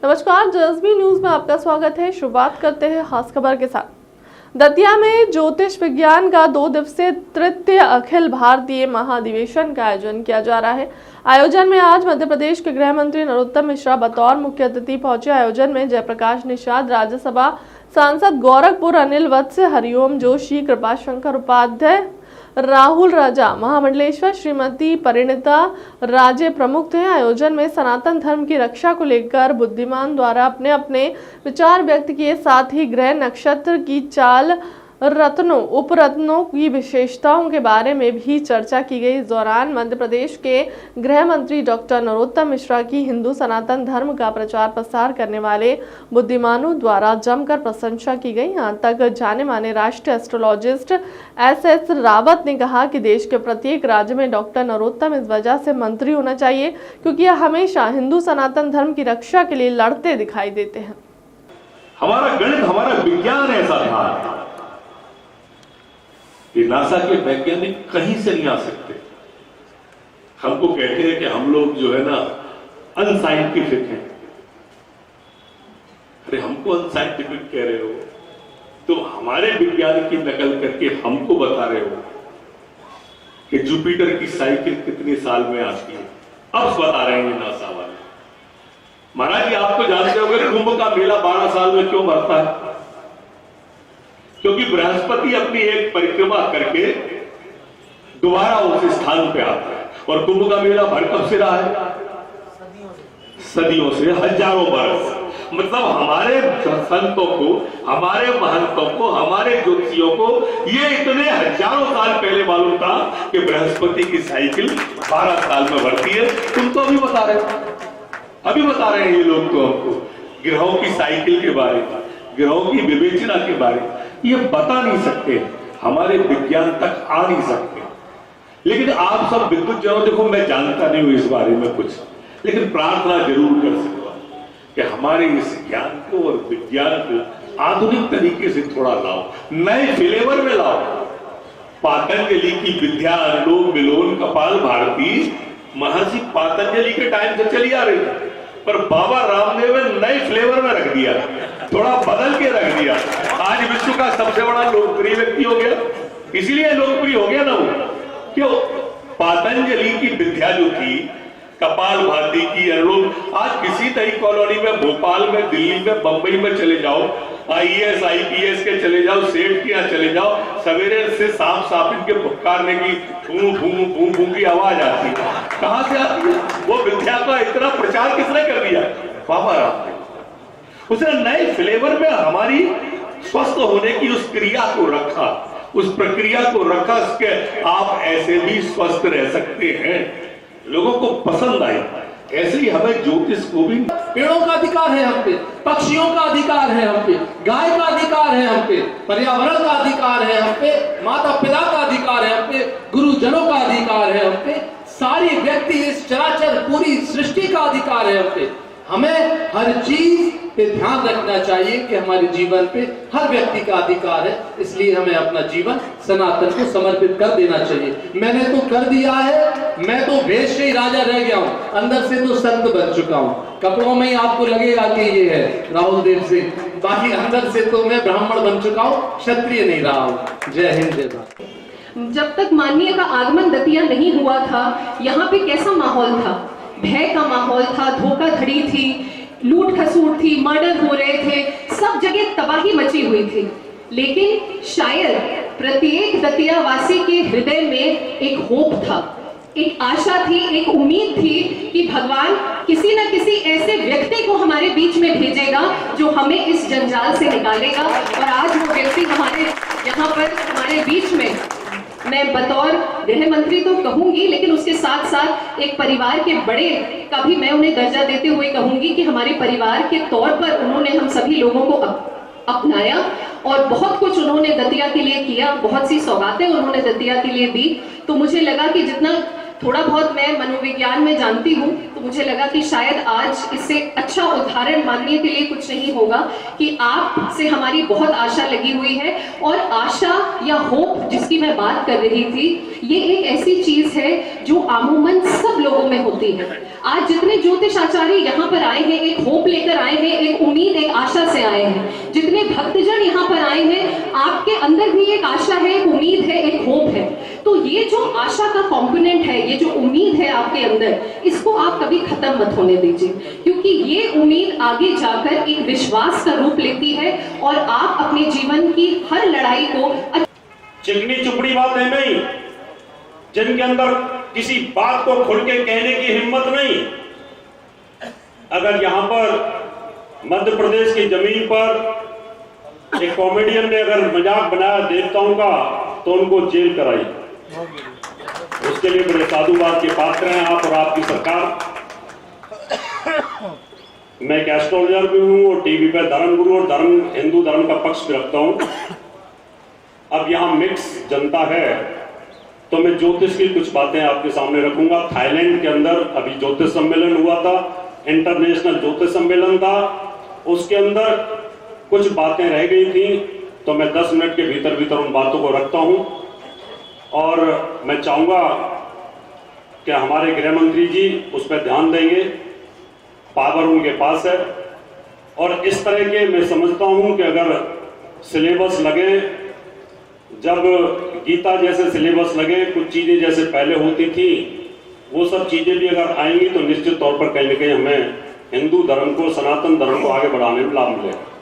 नमस्कार, जज़्बी न्यूज में आपका स्वागत है। शुरुआत करते हैं खास खबर के साथ। दतिया में ज्योतिष विज्ञान का 2 दिवसीय तृतीय अखिल भारतीय महाधिवेशन का आयोजन किया जा रहा है। आयोजन में आज मध्य प्रदेश के गृह मंत्री नरोत्तम मिश्रा बतौर मुख्य अतिथि पहुंचे। आयोजन में जयप्रकाश निषाद, राज्यसभा सांसद गोरखपुर अनिल वत्स, हरिओम जोशी, कृपाशंकर उपाध्याय, राहुल राजा, महामंडलेश्वर श्रीमती परिणीता राजे प्रमुख थे। आयोजन में सनातन धर्म की रक्षा को लेकर बुद्धिमान द्वारा अपने अपने विचार व्यक्त किए। साथ ही ग्रह नक्षत्र की चाल, रत्नों उपरत्नों की विशेषताओं के बारे में भी चर्चा की गई। इस दौरान मध्य प्रदेश के गृह मंत्री डॉक्टर नरोत्तम मिश्रा की हिंदू सनातन धर्म का प्रचार प्रसार करने वाले बुद्धिमानों द्वारा जमकर प्रशंसा की गई। यहाँ तक जाने माने राष्ट्रीय एस्ट्रोलॉजिस्ट SS रावत ने कहा कि देश के प्रत्येक राज्य में डॉक्टर नरोत्तम इस वजह से मंत्री होना चाहिए क्योंकि यह हमेशा हिंदू सनातन धर्म की रक्षा के लिए लड़ते दिखाई देते हैं। हमारा गणित, हमारा विज्ञान ऐसा था कि नासा के वैज्ञानिक कहीं से नहीं आ सकते। हमको कहते हैं कि हम लोग जो है ना अनसाइंटिफिक हैं। अरे हमको अनसाइंटिफिक कह रहे हो तो हमारे विज्ञान की नकल करके हमको बता रहे हो कि जुपिटर की साइकिल कितने साल में आती है। अब बता रहे हैं नासा वाले। महाराज जी, आप तो जानते होंगे कुंभ का मेला 12 साल में क्यों भरता है? क्योंकि बृहस्पति अपनी एक परिक्रमा करके दोबारा उस स्थान पे आता है। और कुंभ का मेला भर कब से रहा है? सदियों से, हजारों वर्ष। मतलब हमारे संतों को, हमारे महंतों को, हमारे ज्योतिषियों को ये इतने हजारों साल पहले मालूम था कि बृहस्पति की साइकिल 12 साल में भरती है। तुम तो अभी बता रहे हो, अभी बता रहे हैं ये लोग तो हमको ग्रहों की साइकिल के बारे में, ग्रहों की विवेचना के बारे में ये बता नहीं सकते, हमारे विज्ञान तक आ नहीं सकते। लेकिन आप सब विद्युत जनों, देखो मैं जानता नहीं हूं इस बारे में कुछ, लेकिन प्रार्थना जरूर कर सकता कि हमारे इस ज्ञान को और विज्ञान को आधुनिक तरीके से थोड़ा लाओ, नए फ्लेवर में लाओ। पातंजलि की विद्या अनुलोम विलोम कपाल भारती महर्षि पातंजलि के टाइम से चली आ रही है, पर बाबा रामदेव ने नए फ्लेवर में रख दिया, थोड़ा बदल के रख दिया। आज विश्व का सबसे बड़ा लोकप्रिय व्यक्ति हो गया, इसीलिए लोकप्रिय हो गया ना वो। क्यों? पातंजलि की विद्या जो थी, कपाल भाती की, अनुलोम, आज किसी नई कॉलोनी में, भोपाल में, दिल्ली में, बंबई में चले जाओ, IAS IPS के चले जाओ, सेठ के यहाँ चले जाओ, सवेरे से सांप इनके पुकारने की भूं भूं भूं भूं की आवाज आती है। कहां से आती है? वो विद्या का इतना प्रचार किसने कर दिया? बाबा रामदेव। उसने नए फ्लेवर में हमारी स्वस्थ होने की उस क्रिया को रखा, उस प्रक्रिया को रखा कि आप ऐसे भी स्वस्थ रह सकते हैं। लोगों को पसंद आई। ऐसे ही हमें ज्योतिष को भी, पेड़ों का अधिकार है हम पे, पक्षियों का अधिकार है हम पे, गाय का अधिकार है हम पे, पर्यावरण का अधिकार है हम पे, माता पिता का अधिकार है हम पे, गुरुजनों का अधिकार है हम पे, सारी व्यक्ति इस चराचर पूरी सृष्टि का अधिकार है हम पे। हमें हर चीज पे ध्यान रखना चाहिए कि हमारे जीवन पे हर व्यक्ति का अधिकार है, इसलिए हमें अपना जीवन सनातन को समर्पित कर देना चाहिए। मैंने तो कर दिया है, मैं तो भेष से ही राजा रह गया हूँ, अंदर से तो संत बन चुका हूँ। कपड़ों में ही आपको लगेगा कि ये है राहुल देव सिंह, बाकी अंदर से तो मैं ब्राह्मण बन चुका हूँ, क्षत्रिय नहीं रहा हूँ। जय हिंद, जय भारत। जब तक माननीय का आगमन दतिया नहीं हुआ था, यहाँ पे कैसा माहौल था? भय का माहौल था, धोखाधड़ी थी, लूट खसूट थी, मर्डर हो रहे थे, सब जगह तबाही मची हुई थी। लेकिन शायद प्रत्येक दतिया वासी के हृदय में एक होप था, एक आशा थी, एक उम्मीद थी कि भगवान किसी न किसी ऐसे व्यक्ति को हमारे बीच में भेजेगा जो हमें इस जंजाल से निकालेगा। और आज वो व्यक्ति हमारे यहाँ पर हमारे बीच में, मैं बतौर गृह मंत्री तो कहूंगी, लेकिन उसके साथ साथ एक परिवार के बड़े का भी मैं उन्हें दर्जा देते हुए कहूंगी कि हमारे परिवार के तौर पर उन्होंने हम सभी लोगों को अपनाया और बहुत कुछ उन्होंने दतिया के लिए किया, बहुत सी सौगातें उन्होंने दतिया के लिए दी। तो मुझे लगा कि जितना थोड़ा बहुत मैं मनोविज्ञान में जानती हूँ, तो मुझे लगा कि शायद आज इससे अच्छा उदाहरण मानने के लिए कुछ नहीं होगा कि आपसे हमारी बहुत आशा लगी हुई है। और आशा या होप जिसकी मैं बात कर रही थी, ये एक ऐसी चीज है जो अमूमन सब लोगों में होती है। आज जितने ज्योतिष आचार्य यहाँ पर आए हैं, एक होप लेकर आए हैं, एक उम्मीद, एक आशा से आए हैं। जितने भक्तजन यहाँ पर आए हैं, आपके अंदर भी एक आशा है, एक उम्मीद है, एक होप है। तो ये जो आशा का कंपोनेंट है, ये जो उम्मीद है आपके अंदर, इसको आप कभी खत्म मत होने दीजिए, क्योंकि ये उम्मीद आगे जाकर एक विश्वास का रूप लेती है और आप अपने जीवन की हर लड़ाई को चिकनी चुपड़ी बातें नहीं, जिनके अंदर किसी बात को खुल के कहने की हिम्मत नहीं। अगर यहां पर मध्य प्रदेश की जमीन पर एक कॉमेडियन ने अगर मजाक बनाया देवताओं का, तो उनको जेल कराई। उसके लिए बड़े साधुवाद के पात्र हैं आप और आपकी सरकार। मैं एक एस्ट्रोलॉजर भी हूं और टीवी पर धर्म गुरु और हिंदू धर्म का पक्ष भी रखता हूं। अब यहां मिक्स जनता है, तो मैं ज्योतिष की कुछ बातें आपके सामने रखूंगा। थाईलैंड के अंदर अभी ज्योतिष सम्मेलन हुआ था, इंटरनेशनल ज्योतिष सम्मेलन था। उसके अंदर कुछ बातें रह गई थी, तो मैं 10 मिनट के भीतर भीतर उन बातों को रखता हूं। और मैं चाहूंगा कि हमारे गृह मंत्री जी उस पर ध्यान देंगे, पावर उनके पास है। और इस तरह के मैं समझता हूं कि अगर सिलेबस लगे, जब गीता जैसे सिलेबस लगे, कुछ चीजें जैसे पहले होती थी, वो सब चीजें भी अगर आएंगी, तो निश्चित तौर पर कहीं ना कहीं हमें हिंदू धर्म को, सनातन धर्म को आगे बढ़ाने में लाभ मिलेगा।